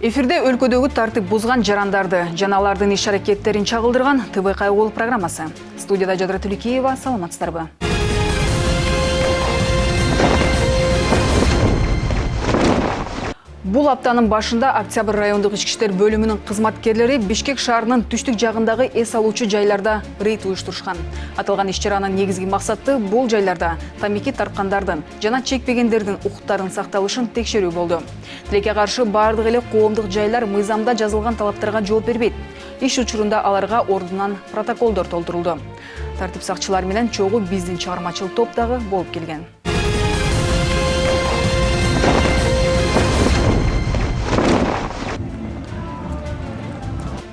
Эфирде өлкөдөгү тартип бузган жарандарды жана алардын иш-аракеттерин чагылдырган ТВ Кайгыл программасы. Студияда Жадыра Түлікеева, саламатсыздарбы. Бул аптанын башында Октябрь райондук ички иштер бөлүмүнүн кызматкерлери Бишкек шаарынын түштүк жагындагы эс алуучу жайларда рейд уюштурушкан. Аталган иш-чаранын негизги максаты бул жайларда тамеки тарткандардын жана чекпегендердин укуктарынын сакталышын текшерүү болду. Тилекке каршы бардык эле коомдук жайлар мыйзамда жазылган талаптарга жооп бербейт. Иш учурунда аларга ордунан протоколдор толтурулду. Тартип сакчылары менен чогуу биздин чыгармачыл топ дагы болуп келген.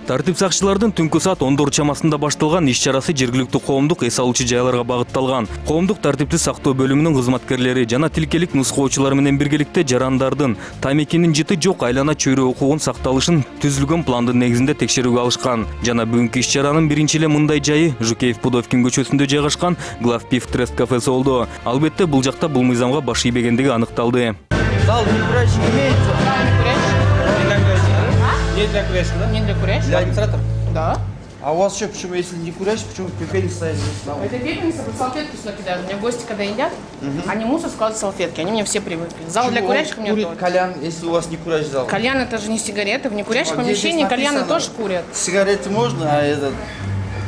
Тартип сакчылардын түнкү саат 10 чамасында башталган иш-чарасы жергиликтүү коомдук эс алуучу жайларга багытталган. Коомдук тартипти сактоо бөлүмүнүн кызматкерлери жана тилкелик нускоочулар менен биргеликте жарандардын тамекинин жыты жок айлана чөйрө укугун сакталышын түзүлгөн пландын негизинде текшерүүгө алышкан. Жана бүгүнкү иш-чаранын биринчи эле мындай жайы Жукеев Пудовкин көчөсүндө жайгашкан Главпив Трест кафеси болду. Албетте бул жакта бул мыйзамга баш ийбегендиги аныкталды. Зал для курящих имеется? Не для курящих, да? Не для курящих? Для администратора? Да. А у вас что, почему, если не курящих, почему пепельница стоит здесь? Это пепельница, вот салфетки сюда кидают. У меня гости, когда едят, они мусор складывают в салфетки. Они мне все привыкли. Зал для курящих у меня тоже. Кальян, если у вас не курящий зал? Кальян это же не сигареты. В некурящих А где помещениях здесь кальяны написано? тоже курят. Сигареты можно, а этот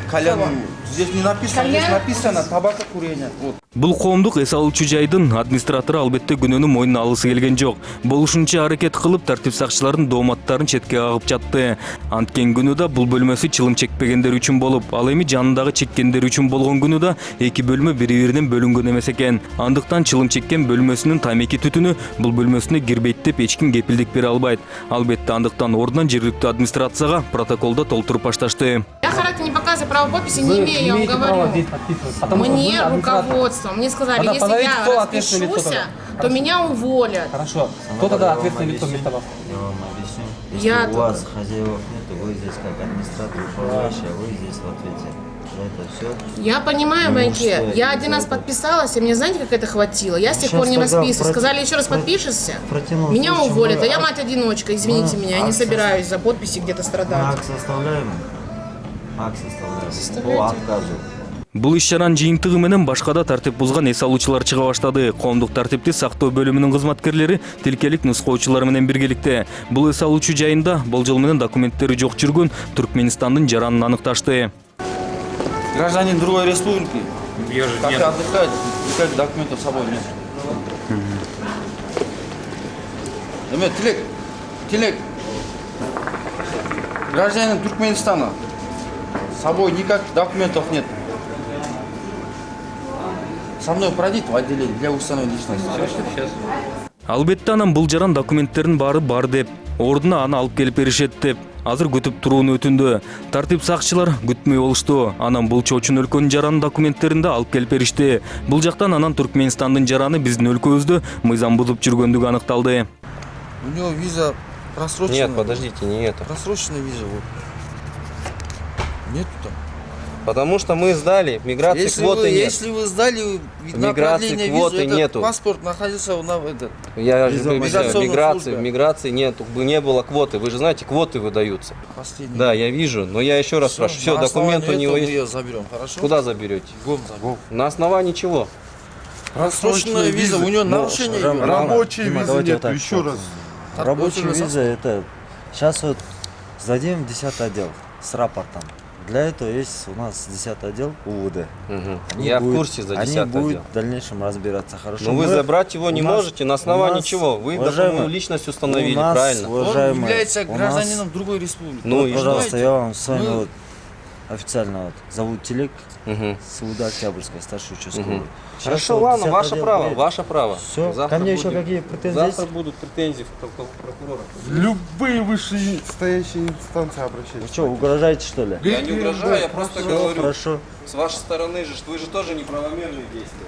кальян... Чего? Здесь не написано, Кальян? здесь написано табакокурение. Вот. Бул коомдук эс алуучу жайдын администратору албетте күнөөнү мойнуна алгысы келген жок. Болушунча аракет кылып тартип сакчыларынын дооматтарын четке кагып жатты. Анткен күнү да бул бөлмөсү чылым чекпегендер үчүн болуп, ал эми жанындагы чеккендер үчүн болгон күнү да эки бөлмө бири-биринен бөлүнгөн эмес экен. Андыктан чылым чеккен бөлмөсүнүн тамеки түтүнү бул бөлмөсүнө кирбейт деп эч ким кепилдик бере албайт. Албетте андыктан ордунан жергиликтүү администрацияга протоколдо толтуруп башташты. Я характер не показываю, право подписи не имею, я вам говорю. Мне руководство, мне сказали, Тогда если позовите, я кто ответственное лицо распишусь, тогда. то меня уволят. Хорошо. Кто тогда ответственное лицо вместо вас? Я вам объясню. Если Я у вас хозяев нет, вы здесь как администратор управляющий, а вы здесь в ответе. За это все. Я понимаю, Майке, я один раз подписалась, и мне знаете, как это хватило? Я с тех пор не расписываюсь. Сказали, еще раз подпишешься, меня уволят, а я мать-одиночка, извините меня, я не собираюсь за подписи где-то страдать. Акт составляем. Акт составляем. По отказу. Бул иш-чаранын жыйынтыгы менен башка да тартип бузган эс алуучулар чыга баштады. Коомдук тартипти сактоо бөлүмүнүн кызматкерлери тилкелик нускоочулар менен биргеликте бул эс алуучу жайында болжол менен документтери жок жүргөн Түркменистандын жаранын аныкташты. Гражданин другой республики. Как отдыхает, никаких документов с собой нет. Тилек. Гражданин Туркменистана. С собой никаких документов нет. Со мной пройдите в отделение для установления личности. Албетте анан бул жаран документтерин баары бар деп, ордуна аны алып келип беришет деп, азыр күтүп турууну өтүндү. Тартип сакчылар күтмөй болушту. Анан бул чоочун өлкөнүн жаранын документтерин да алып келип беришти. Бул жактан анан Түркменистандын жараны биздин өлкөбүздө мыйзам бузуп жүргөндүгү аныкталды. У него виза просроченная. Нет, подождите, не это. Просроченная виза. Вот. Нету там. Потому что мы сдали, миграции квоты нет. Если вы сдали на Миграции продление квоты визы, нету. этот паспорт находился на этот. Я же объясняю, Миграционная служба. миграции нету, бы не было квоты. Вы же знаете, квоты выдаются. Последний. Да, я вижу, но я еще раз спрашиваю. Все, документ у него Мы есть. ее заберем, хорошо? Куда заберете? Гом заберем. На основании чего? Просроченная виза, у него нарушение. идет. Рабочие Дима, визы давайте нет, вот так еще раз. Рабочая Вот виза это... Сейчас вот сдадим 10 отдел с рапортом. Для этого есть у нас 10 отдел УВД. Я в курсе за 10 Они будут отдел. в дальнейшем разбираться. Хорошо. Но вы забрать его не у нас- можете, на основании у нас, чего? Вы уважаемые, документную личность установили, у нас, правильно? Он уважаемые, является у нас- гражданином другой республики. Ну вот, и пожалуйста, что? я вам с вами Мы- вот официально вот зовут Телек, Мгм. СУДа Октябрьская, старший участковый. Хорошо, ладно, ваше право, ваше право. Все, ко мне еще какие претензии Завтра есть? будут претензии к прокурору. Любые вышестоящие инстанции обращаются. Вы что, угрожаете что ли? Я не угрожаю, я просто говорю. Хорошо. С вашей стороны же, вы же тоже неправомерные действия.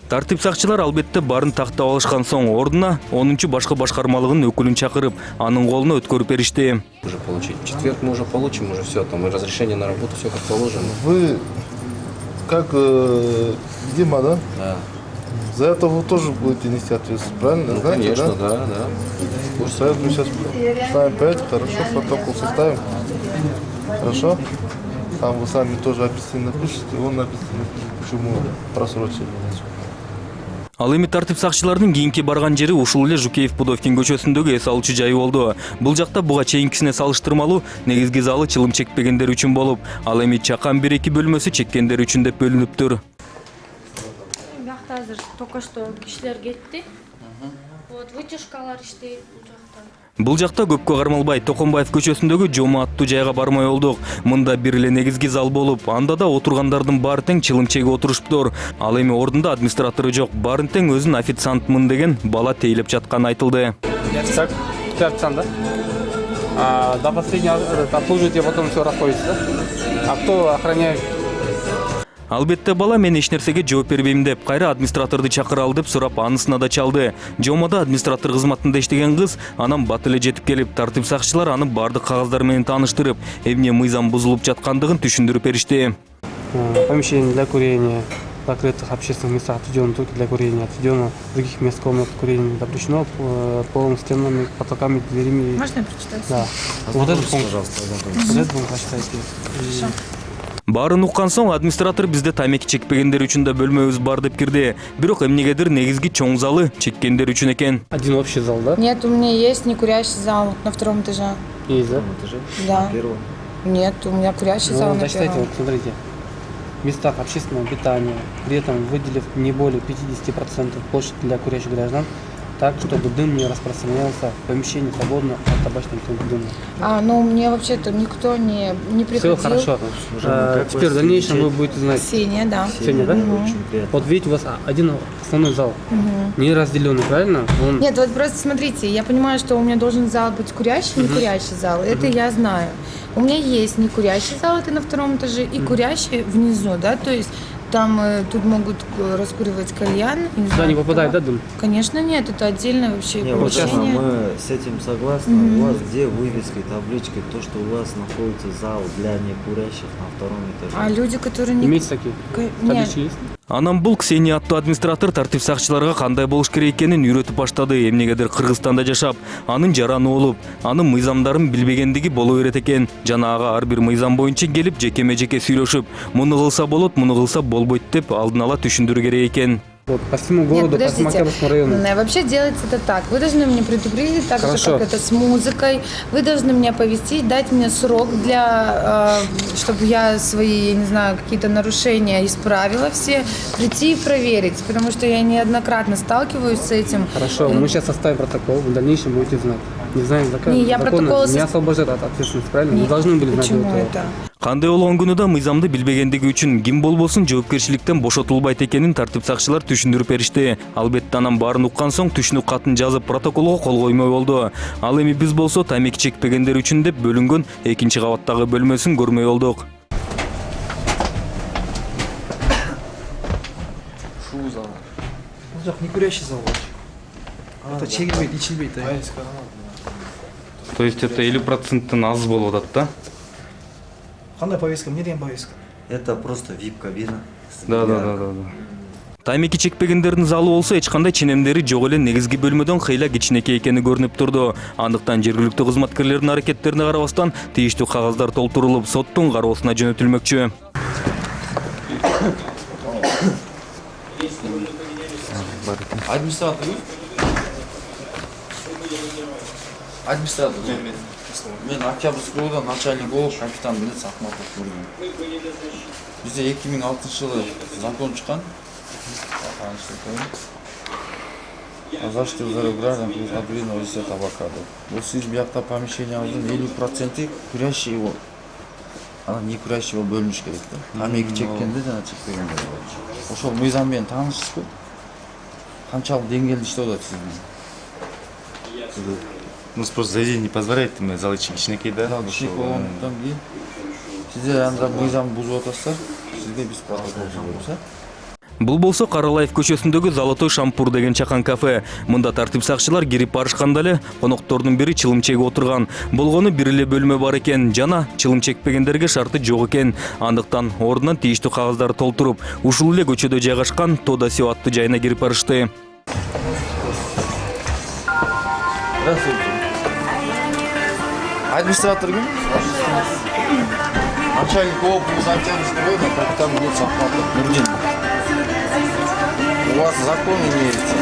Тартип сакчылар албетте барын тактап алышкан соң ордуна 10-чу башкы башкармалыгынын өкүлүн чакырып, анын колуна өткөрүп беришти. Уже получить. В четверг мы уже получим, уже все, там и разрешение на работу, все как положено. Вы, как Дима, да? Да. За это вы тоже будете нести ответственность, правильно? Ну, Знаете, конечно, да? да. Вот поэтому сейчас ставим 5, хорошо, протокол составим. Хорошо? Там вы сами тоже объяснение напишите, он напишет, почему просрочили. Ал эми тартип сакчыларынын кийинки барган жери ушул эле Жукеев Пудовкин көчөсүндөгү эс алуучу жай болду. Бул жакта буга чейинкисине салыштырмалуу негизги залы чылым чекпегендер үчүн болуп, ал эми чакан 1-2 бөлмөсү чеккендер үчүн деп бөлүнүптүр. Бияқта азыр только что кишилер кетти. Вот вытяжкалар иштейт бул жакта. Бул жакта көпкө кармалбай Токонбаев көчөсүндөгү жома аттуу жайга бармай болдук. Мында бир эле негизги зал болуп, анда да отургандардын баары тең чылым чегип отуруштур. Ал эми ордунда администратору жок, баарын тең өзүн официантмын деген бала тейлеп жатканы айтылды. Так, официант, да? До последнего обслуживаете, потом все расходите, да? А кто охраняет? Албетте бала мен эч нерсеге жооп бербейм деп, кайра администраторду чакыра ал деп сурап анысына да чалды. Жомада администратор кызматында иштеген кыз анан бат эле жетип келип, тартип сакчылар аны бардык кагаздары менен тааныштырып, эмне мыйзам бузулуп жаткандыгын түшүндүрүп беришти. Помещение для курения, закрытых общественных местах отведено только для курения, отведено других мест комнат курения не запрещено, полом, стенами, потолками, дверями. Можно я прочитаю? Да. Вот этот пункт. Пожалуйста, Вот этот пункт прочитайте. Баарын уккан соң администратор бизде тамеки чекпегендер үчүн да бөлмөбүз бар деп кирди. Бирок эмнегедир негизги чоң залы чеккендер үчүн экен. Один общий зал, да? Нет, у меня есть некурящий зал на втором этаже. Есть, да? Да. Первого. Нет, у меня курящий зал Ну, на зачитайте, первом. вот смотрите. В местах общественного питания, при этом выделив не более 50% площади для курящих граждан, так, чтобы дым не распространялся в помещении свободно от табачного дыма. Ну, мне вообще-то никто не Все приходил. хорошо. Теперь в дальнейшем вы будете знать. Ксения, да. Ксения, да? Вот видите, у вас один основной зал, не разделенный, правильно? Он... Нет, вот просто смотрите, я понимаю, что у меня должен зал быть курящий, не курящий зал. Это я знаю. У меня есть не курящий зал, это на втором этаже, и курящий внизу, да, то есть там тут могут раскуривать кальян. Сюда не попадает, да, дым? Конечно, нет, это отдельное вообще Не, вот честно, помещение. мы с этим согласны. У вас где вывески, таблички, то, что у вас находится зал для некурящих на втором этаже? А люди, которые не... Имеете такие? Нет. Таблички есть? Анан бул Ксения аттуу администратор тартип сакчыларга кандай болуш керек экенин үйрөтүп баштады. Эмнегедир Кыргызстанда жашап, анын жараны болуп, анын мыйзамдарын билбегендиги боло берет экен. Жана ага ар бир мыйзам боюнча келип жекеме-жеке сүйлөшүп, муну кылса болот, муну кылса болбойт деп алдын ала түшүндүрүү керек экен. Вот, по всему городу, по всему Октябрьскому району. Вообще делается это так. Вы должны мне предупредить, так же, как это с музыкой. Вы должны меня повестить, дать мне срок для, чтобы я свои, я не знаю, какие-то нарушения исправила все, прийти и проверить, потому что я неоднократно сталкиваюсь с этим. Хорошо, мы сейчас составим протокол, в дальнейшем будете знать. Не знаем, Не, я протокол не освобождает от ответственности, правильно? Нет. Вы должны были знать Почему этого. это? Кандай болгон күнү да мыйзамды билбегендиги үчүн ким болбосун жоопкерчиликтен бошотулбайт экенин тартип сакчылар түшүндүрүп беришти. Албетте анан баарын уккан соң түшүнүк катын жазып протоколго кол коймой болду. Ал эми биз болсо тамеки чекпегендер үчүн деп бөлүнгөн экинчи кабаттагы бөлмөсүн көрмөй болдук. Шу зал. Бұл жақ не курящий зал вообще. Это чегілбейді, ичілбейді. То есть это 50%-тан аз болуп атат да? Қандай повестка, не деген повестка? Это просто VIP-кабина. Да. Тамеки чекпегендердин залы болсо эч кандай ченемдери жок эле негизги бөлмөдөн кыйла кичинекей экени көрүнүп турду. Андыктан жергиликтүү кызматкерлердин аракеттерине карабастан тийиштүү кагаздар толтурулуп соттун кароосуна жөнөтүлмөкчү. Администратор. Администратор. Мен Октябрьский районда начальник болуп, капитан Денис Ахматов көрдүм. Бизде 2006 жылы закон чыккан. О защите здоровья граждан при изготовлении висят авокадо. Вот сиз биякта помещениябыздын 50% курящий его. Анан не курящий его бөлүнүш керек да. Тамеки чеккенде жана чекпегенде болчу. Ошол мыйзам менен таанышсызбы? Канчалык деңгээлде иштеп атат сиздин? Ну, просто заведение не позволяет, мы залы кичинекей, да? Да, кичинекей болгондуктан кийин сиздер анда мыйзам бузуп атасыздар, сизге биз протокол жазабыз, Бул болсо Каралаев көчөсүндөгү Золотой шампур деген чакан кафе. Мында тартип сакчылар кирип барышканда эле коноктордун бири чылым чегип отурган. Болгону бир эле бөлмө бар экен жана чылым чекпегендерге шарты жок экен. Андыктан ордунан тийиштүү кагаздарды толтуруп, ушул эле көчөдө жайгашкан Тода Сио аттуу жайына кирип барышты. Администратор ким? Начальник области, начальник капитан Нурдин. У вас закон имеется.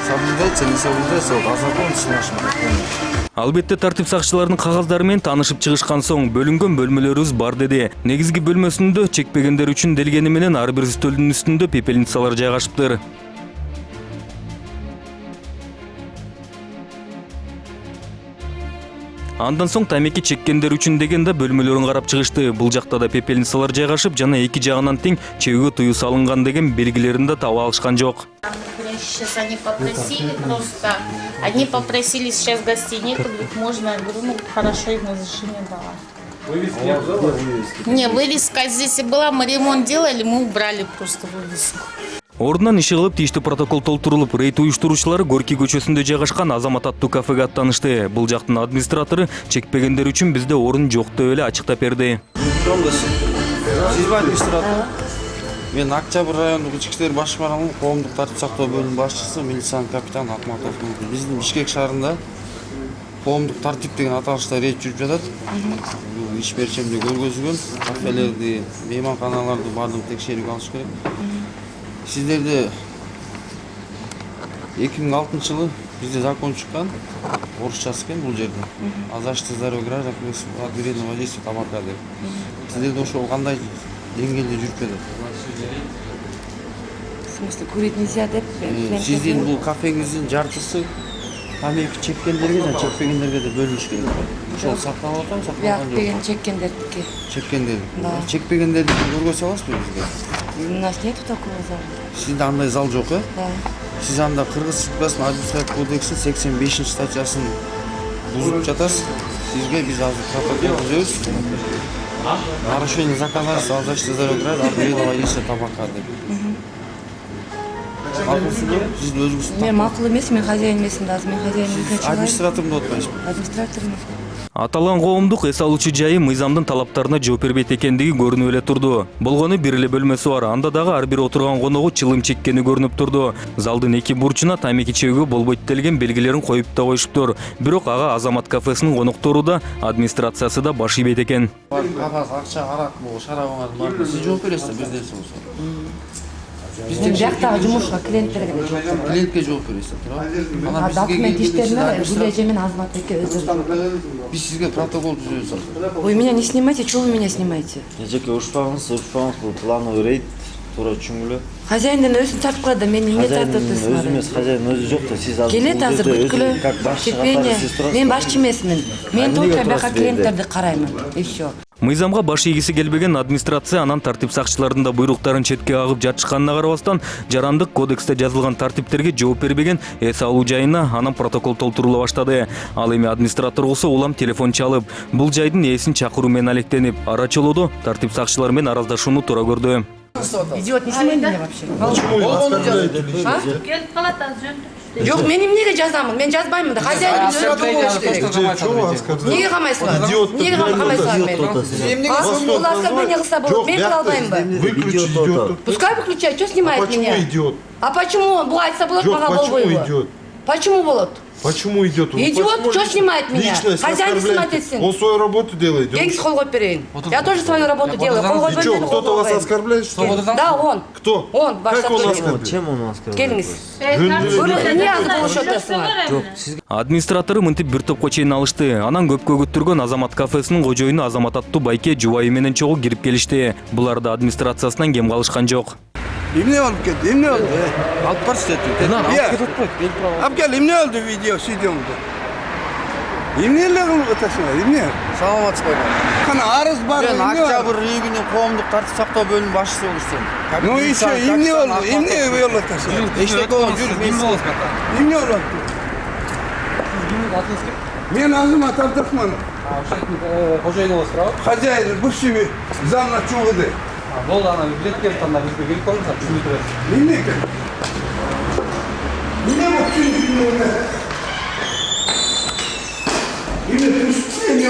Соблюдайте, не соблюдайте, а закон нашим. Албетте тартип сакчыларынын кагаздары менен таанышып чыгышкан соң бөлүнгөн бөлмөлөрүбүз бар деди. Негизги бөлмөсүндө чекпегендер үчүн делгени менен ар бир стөлдүн үстүндө пепельницалар жайгашыптыр. Андан соң тамеки чеккендер үчүн деген да бөлмөлөрүн карап чыгышты. Бул жакта да пепельницалар жайгашып, жана эки жагынан тең чегүүгө тыюу салынган деген белгилерин да таба алышкан жок. Сейчас они попросили просто. Они попросили сейчас гостей нету, говорит, можно, я говорю, ну хорошо, им разрешение дала. Не, вывеска здесь и была, мы ремонт делали, мы убрали просто вывеску. Ордунан иши кылып тийиштүү протокол толтурулуп, рейд уюштуруучулары Горький көчөсүндө жайгашкан Азамат аттуу кафеге аттанышты. Бул жактын администратору чекпегендер үчүн бизде орун жок деп эле ачыктап берди. Сизби администратор? Мен Октябрь райондук ички иштер башкармалыгынын коомдук тартип сактоо бөлүмүнүн башчысы, милициянын капитаны Акматов. Биздин Бишкек шаарында коомдук тартип деген аталышта рейд жүрүп жатат. Бул иш берчемде көргөзүлгөн кафелерди, мейманканаларды баардыгын текшерип алыш керек. Сиздерде 2006 жылы бизде закон чыккан, орусчасы экен бул жерде. О защите здоровья граждан от вредного воздействия табака деп. Сиздерде ошол кандай деңгээлде жүрүп жатат? В смысле, курить нельзя деп? Сиздин бул кафеңиздин жартысы тамеки чеккендерге жана чекпегендерге да бөлүнүш керек. Ошол сакталып атам, сакталган жок. Деген чеккендердики. Чеккендердики. Чекпегендерди көргөзө аласызбы бизге? У нас нету такого зала. Сизде андай зал жок, э? Да. Сиз анда Кыргыз Республикасынын административдик кодексинин 85 статьясын бузуп жатасыз. Сизге биз азыр протокол түзөбүз. Нарушение законодательства о защите здоровья граждан от вредного воздействия табака деп. Сиз өзүңүз. Мен макул эмес, мен хозяин эмесмин да, мен хозяин эмесмин. Администратормун деп атпайсызбы? Администратормун. Аталган коомдук эс алуучу жайы мыйзамдын талаптарына жооп бербейт экендиги көрүнүп эле турду. Болгону бир эле бөлмөсү бар. Анда дагы ар бир отурган коногу чылым чеккени көрүнүп турду. Залдын эки бурчуна тамеки чегүүгө болбойт делген белгилерин коюп да коюшуптур. Бирок ага Азамат кафесинин коноктору да, администрациясы да баш ийбейт экен. Кагаз, акча, арак, шарабыңар бар. Сиз жооп бересиз, бизде болсо. Мен бияктагы жумушка клиенттерге клиентке жооп бересиз, туура? Документ иштерине Гүлэже мен Азамат эке өзү. Биз сизге протокол түзөбүз азыр. Вы меня не снимайте, чего вы меня снимаете? Жеке урушпаңыз, бул плановый рейд, туура түшүнгүлө. Хозяиндин өзүн тартып коет да, мени эмне тартып атасыз? Өзү эмес, хозяин өзү жок да, сиз азыр. Келет азыр бүткүлө. Чекпене. Мен башчы эмесмин. Мен только бияка клиенттерди караймын. И всё. Мыйзамга баш ийгиси келбеген администрация анан тартип сакчыларынын да буйруктарын четке кагып жатышканына карабастан, жарандык кодексте жазылган тартиптерге жооп бербеген эс алуу жайына анан протокол толтурула баштады. Ал эми администратор болсо улам телефон чалып, бул жайдын ээсин чакыруу менен алектенип, ара чолоодо тартип сакчылары менен араздашууну туура көрдү. Идиот, не снимай меня вообще. Почему вы оскорбляете людей? Келип калат азыр жөнтүп. Жок, мен эмнеге жазамын? Мен жазбаймын да. Хозяин өзү керек. Чего вы оскорбляете? Неге камайсыңар? Неге камайсыңар мени? Бул оскорбление кылса болот. Мен кыла албаймынбы? Выключи идиота. Пускай выключает. Что снимает меня? Почему идиот? А почему? Буга айтса болот, мага Почему болбойбу. идиот? Почему болот? Почему идиот? Идиот, что снимает меня? Хозяин снимать этсин. Он свою работу делает. Кеңиз кол коюп берейин. Я тоже свою работу делаю. Кол коюп И что, берейин. кто-то вас оскорбляет, что ли? Да, он. Кто? Он, ваш Как он сотрудник. оскорбляет? Чем он оскорбляет? Келиңиз. Жөндөй. Не азыр болушуп атасыңар? Администратору мынтип бир топко чейин алышты. Анан көпкө көтүргөн Азамат кафесинин кожоюну Азамат аттуу байке жубайы менен чогуу кирип келишти. Булар да администрациясынан кем калышкан жок. Эмне болуп кетти? Эмне болду? Алып барсыз деп. Алып кел, эмне болду видео, видеомду? Эмне эле кылып атасыңар? Эмне? Саламатсызбы? Кана арыз бар. Мен Октябрь региону коомдук тартип сактоо бөлүмүнүн башчысы болуштум. Ну еще эмне болду? Эмне болуп атасыңар? Эчтеке болуп жүр. Эмне болуп атты? Мен Азамат Абдрахманов. Хозяин у вас, правда? Хозяин, бывший зам начальника. Болды ана билет келіп анда бізге келіп қойыңыз түсіндіріп бересіз. Неме екен? Неме бұл түсіндіріп неме түсіндіріп не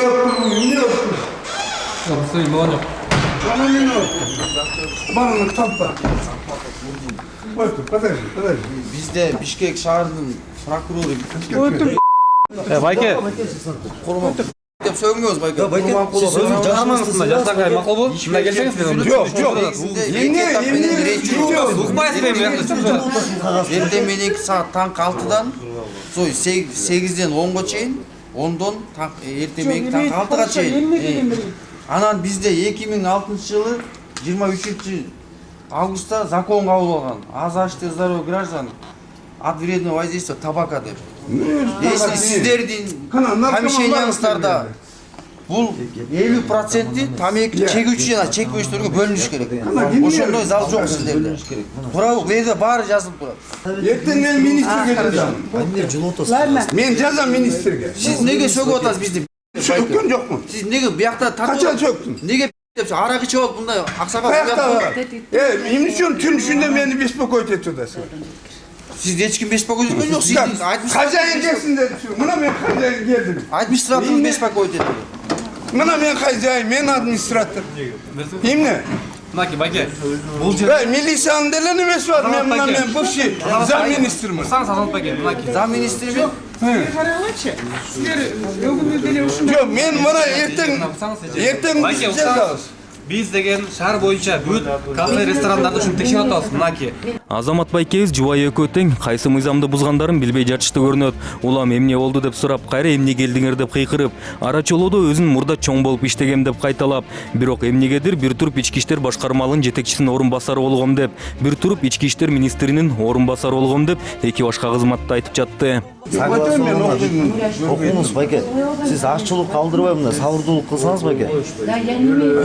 отыр? Жоқ, түсіндіріп болған жоқ. Bana ne oldu? Bana tappa. Подожди. Бизде Бишкек шаарынын прокурору Байке. деп сөгүңөз байке. Жармаңызсыздар, жастарға мақұл болды. Мына келсеңіз Эртең мененки саат таңкы 6-дан 8-ден 10-га чейин, 10-дон эртең мененки таңкы 6-га чейин. Анан бизде 2006-жылы 23-августта закон кабыл болгон. Азашты здоровье граждан от вредного воздействия табака деп. Если сиздердин помещениңыздарда бул 50% тамеки чегүүчү жана чекпөөчүлөргө бөлүнүш керек. Ошондой зал жок сиздерде. Туурабы, бул жерде баары жазылып турат. Эртең мен министрге жазам. Мен жазам министрге. Сиз неге сөгүп атасыз бизди? Söktün yok mu? Siz nege bu yakta Kaçan söktün? Nege arak içi olup bunda aksakal Benim için tüm düşünde beni bespokойт etiyordasın. Siz hiç kim bespokойт etken yok. Siz Hacayın gelsin dedi. Buna ben hacayın geldim. Administratör bespokойт ediyor. Buna ben hacayın, ben administratör. Değil mi? Naki Байке. Milisanın deleni mes var. Ben bu şey. Zam ministri mi? Саңыз Азамат Байке. Naki. Zam ministri mi? Yok, men bana erten Биз деген шаар боюнча бүт кафе, ресторандарды ушинтип текшерип атабыз. Мынаки. Азамат Байкебиз жубайы экөө тең кайсы мыйзамды бузгандарын билбей жатышты көрүнөт. Улам эмне болду деп сурап, кайра эмне келдиңер деп кыйкырып, ара чолоодо өзүн мурда чоң болуп иштегем деп кайталап, бирок эмнегедир бир туруп ички иштер башкармалыгынын жетекчисинин орун басары болгом деп, бир туруп ички иштер министринин орун басары болгом деп, эки башка кызматты айтып жатты. Окуңуз Байке. Сиз ашчылык калтырбай мына сабырдуулук кылсаңыз Байке.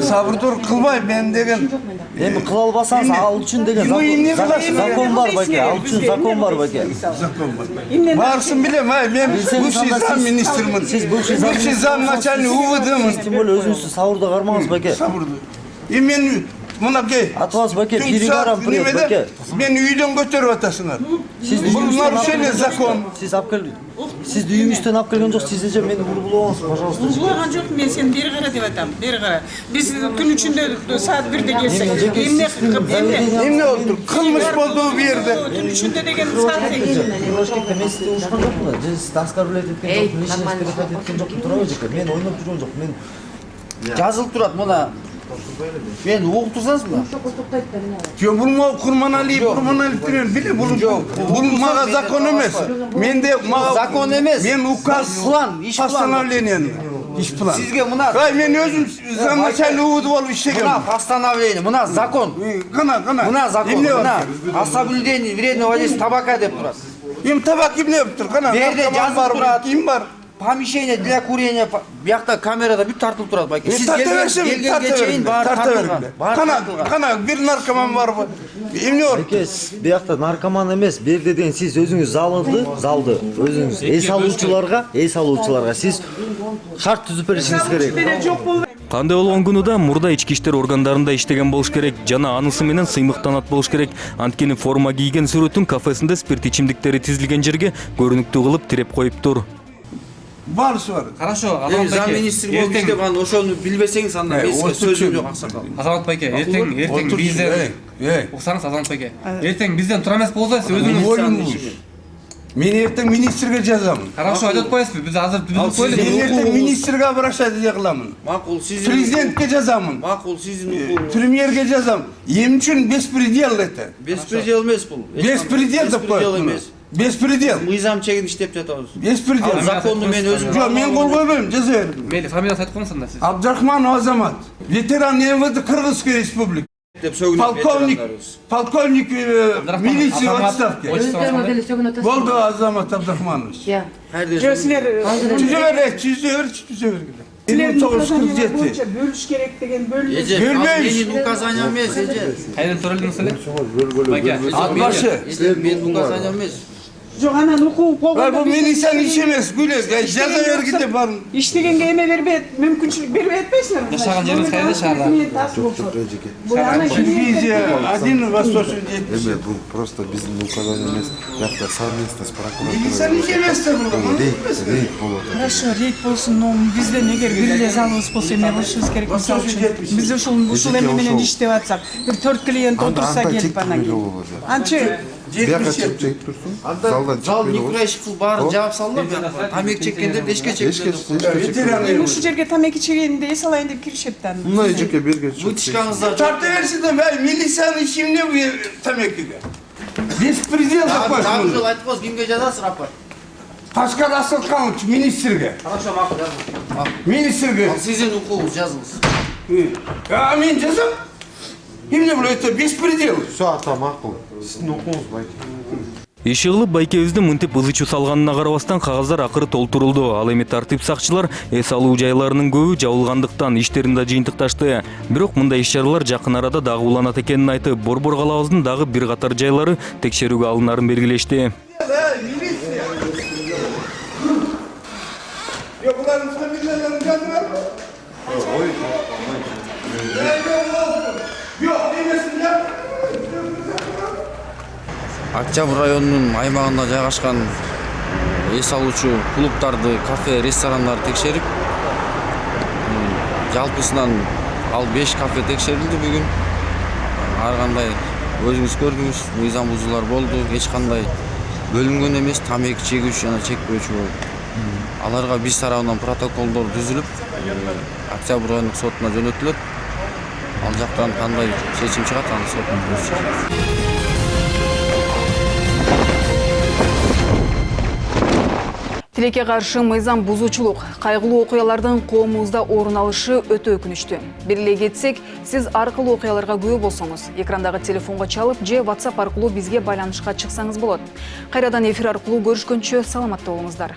Сабырдуулук кылбай мен деген Эми кыла албасаңыз ал үчүн деген закон бар Байке. Ал үчүн закон бар Байке. Барсын билем, мен бул зам министрмин. Сиз бул зам начальник УВДмин. Тим более өзүңүздү сабырда кармаңыз Байке. Мен мынакей Атабыз Байке, перегарам привет Байке. Мен үйдөн көтөрүп атасыңар. Бул нарушение закон. Сиз үйүңүздөн алып келген жок, сиз эже мени ургулабаңыз, пожалуйста. Ургулаган жок, мен сени бери кара деп атам, бери кара. Биз түн ичинде саат 1-де келсек, эмне болду? Кылмыш болду бу жерде. Түн ичинде деген саат Башкекте мен сизди урушкан жокмун. Сиз оскорблять эткен жокмун, личность перехват эткен жокмун, турабы жеке. Мен ойноп жүргөн жок, мен жазылып турат мына. Мен угуп турсаңызбы? Жок, бул Курманалиев деген биле, бул мага закон эмес. Менде мага закон эмес. Мен указ план, иш план. Постановление. Иш план. Сизге мына мен өзүм замначальник УВД болуп иштегем. Мына постановление, мына закон. Мына закон, мына особлюдение вредного воздействия табака деп турат. Эми табак эмне болуп тур? Кана. Берде жазылып турат. Ким бар? Помещение для курения биякта камерада бүт тартылып турат Байке. Сиз келгенге чейин баары тартылган. Кана бир наркоман барбы? Эмне болуп? Байке, биякта наркоман эмес, берде деген сиз өзүңүз залды өзүңүз эс алуучуларга сиз шарт түзүп беришиңиз керек. Кандай болгон күнү мурда ички иштер органдарында иштеген болуш керек жана анысы менен сыймыктанат болуш керек. Анткени форма кийген сүрөтүн кафесинде спирт ичимдиктери тизилген жерге көрүнүктүү кылып тиреп коюптур. Барысы бар. Хорошо, зам министр болуп иштеп аны ошону билбесеңиз анда мен сөзүм жок аксакал. Азамат Байке, эртең бизден уксаңыз Азамат Байке. Эртең бизден тура эмес болсо сиз өзүңүз Мен эртең министрге жазам. Хорошо, айтып коесузбу? Биз азыр билип коелу. Мен эртең министрге обращаться кыламын. Макул, сиз президентке жазамын. Макул, сиздин премьерге жазам. Эмне үчүн беспредел это? Беспредел эмес бул. Беспредел деп коет. Беспредел. Мыйзам чегин иштеп жатабыз. Беспредел. Законду мен өзүм. Жок, мен кол койбойм, жаза бердим. Мейли, фамилиясы айтып коңуз анда сиз. Абдрахманов Азамат. Ветеран МВД Кыргызской республики. Полковник милиции в отставке. Болду Азамат Абдрахманович. Түзө бер. 1947. бөлүш керек деген Бөлбөйбүз. Указание эмес, эже. Кайдан төрөлдүңүз эле? Байке. Атбашы. Мен указание эмес. Жоқ, анан укугу болгондо. Bu milisiyanın işi emas, Gülez. Jaza vergide var. Иштегенге эме бербейт, мүмкүнчүлүк бербей атпайсыңар. Жашаган жериңиз кайда шаарда? Дивизия, один восточный детский. Ребят, бұл просто біздің указание емес, яқта совместно с прокуратурой. Milisiyanın işi emas da bu. Рейд болады. Хорошо, рейд болсун, но бизден эгер бир эле залыбыз болсо эме кылышыбыз керек мисалы үчүн. Биз ушул эме менен иштеп атсак, бир 4 клиент отурса келип анан кийин. Анча Бияққа чек тұрсын, залдан Зал чек не береді. күрәші қыл барын жауап салды. Тамек чеккендер эшке чекті. ушул жерге тамеки чегенде эс алайын деп киришет да. Мына жеке берген Вытяжкаңызда Tartı versin de ben milisiyanın işi ne bu temekide? Bespredel Тағы yapar. жол айтып қойсыз, кимге жазасыз рапорт? Paskal Asılkanlıç ministerge. Хорошо, мақұл жазыңыз. Ministerge. Ал сізден укуңыз жазыңыз. Ya men cezam. Kimle bu это беспредел. Все, ата мақұл. Сіздің оқуыңыз байты. Иши кылып байкебиздин мынтип ызычуу салганына карабастан кагаздар акыры толтурулду. Ал эми тартип сакчылар эс алуу жайларынын көбү жабылгандыктан иштерин да жыйынтыкташты. Бирок мындай иш-чаралар жакын арада дагы уланат экенин айтып, Борбор калабыбыздын дагы бир катар жайлары текшерүүгө алынарын белгилешти. Ya bunların familielerini yazdılar mı? Yok, demesinler. Октябрь районунун аймагында жайгашкан эс алуучу клубтарды, кафе, ресторандарды текшерип, жалпысынан ал 5 кафе текшерилди бүгүн. Ар кандай өзүңүз көрдүңүз, мыйзам бузуулар болду. Эч кандай бөлүнгөн эмес, тамеки чегүүчү жана чекпөөчү болду. Аларга биз тарабынан протоколдор түзүлүп, Октябрь райондук сотуна жөнөтүлөт. Ал жактан кандай чечим чыгат, аны сот көрсөтөт. Тилекке каршы мыйзам бузуучулук, кайгылуу окуялардын коомубузда орун алышы өтө өкүнүчтүү. Бир кетсек, сиз аркылуу окуяларга күбө болсоңуз, экрандагы телефонго чалып же WhatsApp аркылуу бизге байланышка чыксаңыз болот. Кайрадан эфир аркылуу көрүшкөнчө саламатта болуңуздар.